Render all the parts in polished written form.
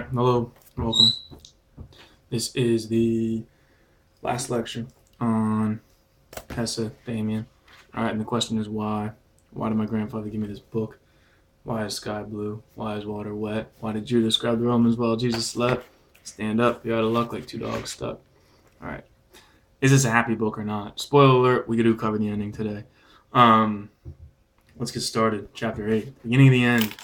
Alright, hello, welcome. This is the last lecture on Hesse, Demian. Alright, and the question is why? Why did my grandfather give me this book? Why is sky blue? Why is water wet? Why did Judah describe the Romans while Jesus slept? Stand up, you're out of luck like two dogs stuck. Alright, is this a happy book or not? Spoiler alert, we do cover the ending today. Let's get started. Chapter 8, beginning of the end.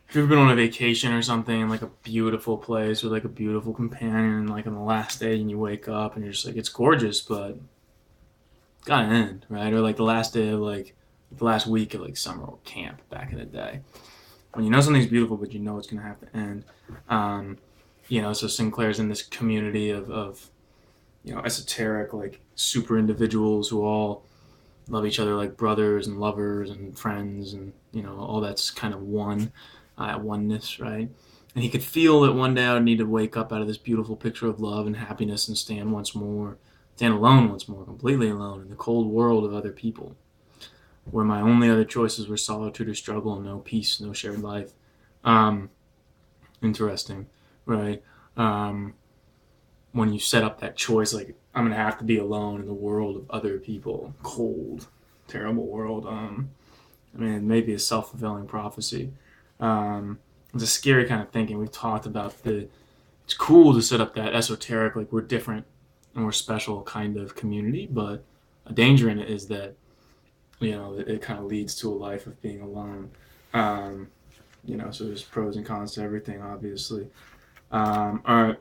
If you've ever been on a vacation or something in like a beautiful place with like a beautiful companion, like on the last day, and you wake up and you're just like, it's gorgeous, but it's gotta end, right? Or like the last day of like the last week of like summer camp back in the day, when you know something's beautiful, but you know it's gonna have to end. So Sinclair's in this community of esoteric like super individuals who all love each other like brothers and lovers and friends, and all that's kind of oneness, right? And he could feel that one day I would need to wake up out of this beautiful picture of love and happiness and stand alone once more, completely alone in the cold world of other people, where my only other choices were solitude or struggle, and no peace, no shared life. Interesting, right? When you set up that choice, like, I'm gonna have to be alone in the world of other people, cold, terrible world. Maybe a self-fulfilling prophecy. It's a scary kind of thinking. We've talked about it's cool to set up that esoteric, like we're different and we're special kind of community, but a danger in it is that, it kind of leads to a life of being alone. So there's pros and cons to everything, obviously. All right.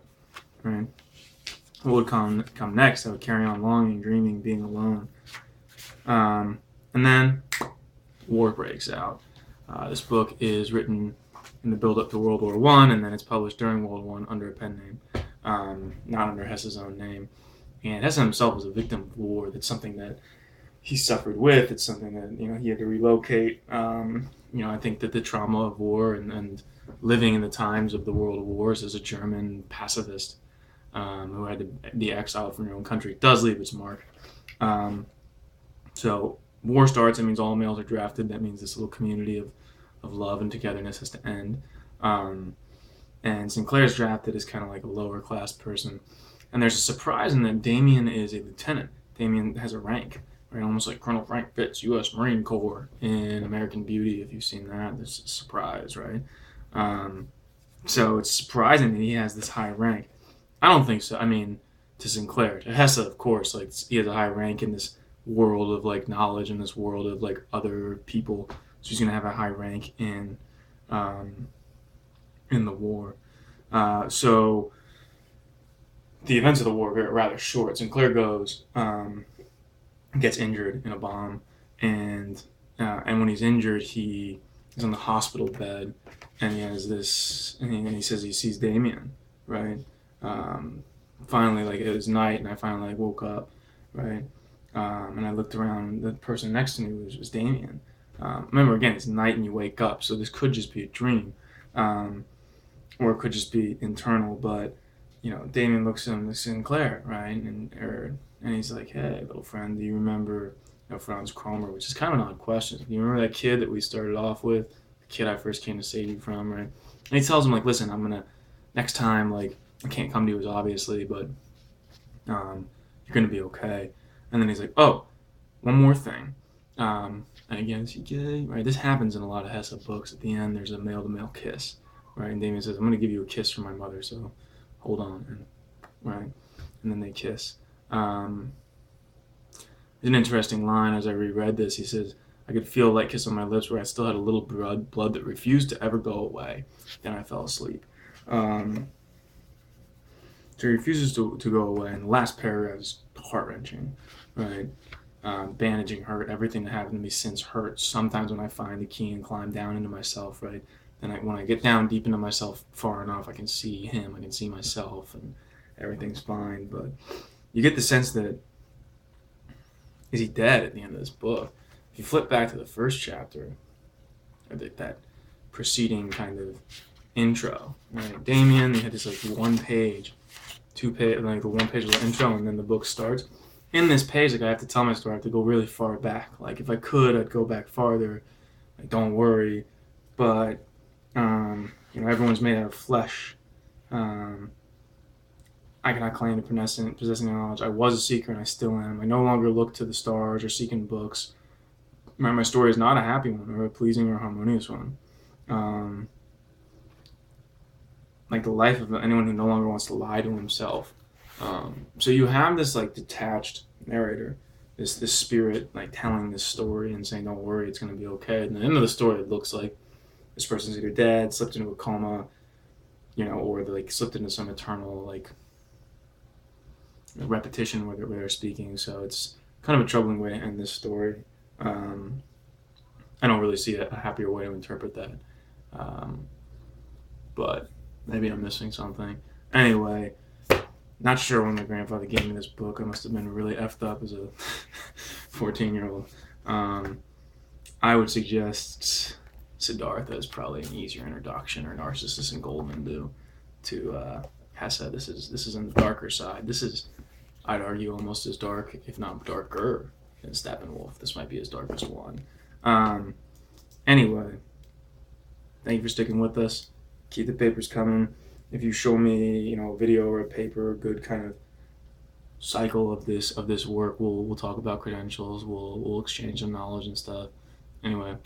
What would come next? I would carry on longing, dreaming, being alone. And then war breaks out. This book is written in the build-up to World War I, and then it's published during World War I under a pen name, not under Hesse's own name. And Hesse himself was a victim of war. That's something that he suffered with. It's something that he had to relocate. I think that the trauma of war and living in the times of the world wars as a German pacifist who had to be exiled from your own country does leave its mark. So war starts. It means all males are drafted. That means this little community of love and togetherness has to end. And Sinclair's drafted as kind of like a lower class person. And there's a surprise in that Demian is a lieutenant. Demian has a rank, right? Almost like Colonel Frank Fitz, U.S. Marine Corps in American Beauty. If you've seen that, there's a surprise, right? So it's surprising that he has this high rank. I don't think so. To Sinclair, to Hesse, of course, like he has a high rank in this world of like knowledge, in this world of like other people. So he's gonna have a high rank in the war. So the events of the war are rather short. Sinclair goes, gets injured in a bomb, and when he's injured, he is on the hospital bed, and he has this, and he says he sees Demian, right? Finally, like it was night, and I finally like woke up, right? And I looked around. The person next to me was Demian. Remember, again, it's night and you wake up, so this could just be a dream, or it could just be internal. But Demian looks at him, like Sinclair, right? And he's like, "Hey, little friend, do you remember Franz Cromer?" Which is kind of an odd question. Do you remember that kid that we started off with, the kid I first came to save you from, right? And he tells him like, "Listen, I'm gonna next time, like I can't come to you as obviously, but you're gonna be okay." And then he's like, "Oh, one more thing." And again, is he gay? Right? This happens in a lot of Hesse books. At the end, there's a male-to-male kiss, right? And Demian says, "I'm going to give you a kiss from my mother, so hold on." And, right? And then they kiss. There's an interesting line as I reread this. He says, "I could feel a light kiss on my lips where I still had a little blood that refused to ever go away. Then I fell asleep." So he refuses to go away. And the last paragraph is heart-wrenching, right? Bandaging hurt. Everything that happened to me since hurts. Sometimes when I find the key and climb down into myself, right? Then when I get down deep into myself far enough, I can see him. I can see myself, and everything's fine. But you get the sense that is he dead at the end of this book? If you flip back to the first chapter, or that preceding kind of intro, right? Demian, you had this like one page, like the one page little intro, and then the book starts. In this page, like I have to tell my story, I have to go really far back. Like if I could, I'd go back farther. Like don't worry, but everyone's made out of flesh. Um, I cannot claim to possessing knowledge. I was a seeker and I still am. I no longer look to the stars or seek in books. My story is not a happy one or a pleasing or harmonious one. Um, like the life of anyone who no longer wants to lie to himself. So you have this like detached narrator, this spirit like telling this story and saying, "Don't worry, it's going to be okay." And at the end of the story, it looks like this person's either dead, slipped into a coma, or they like slipped into some eternal like repetition where they're speaking. So it's kind of a troubling way to end this story. Um, I don't really see a happier way to interpret that, um, but maybe I'm missing something. Anyway, not sure when my grandfather gave me this book. I must have been really effed up as a 14-year-old. I would suggest Siddhartha is probably an easier introduction, or Narcissus and Goldman do, to Hesse. This is on the darker side. This is, I'd argue, almost as dark, if not darker, than Steppenwolf. This might be his darkest one. Anyway, thank you for sticking with us. Keep the papers coming. If you show me, a video or a paper, a good kind of cycle of this work, we'll talk about credentials. We'll exchange some knowledge and stuff. Anyway,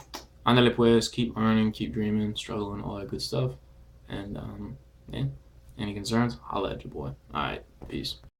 andale pues, keep learning, keep dreaming, struggling, all that good stuff. And yeah, any concerns? Holla at your boy. All right, peace.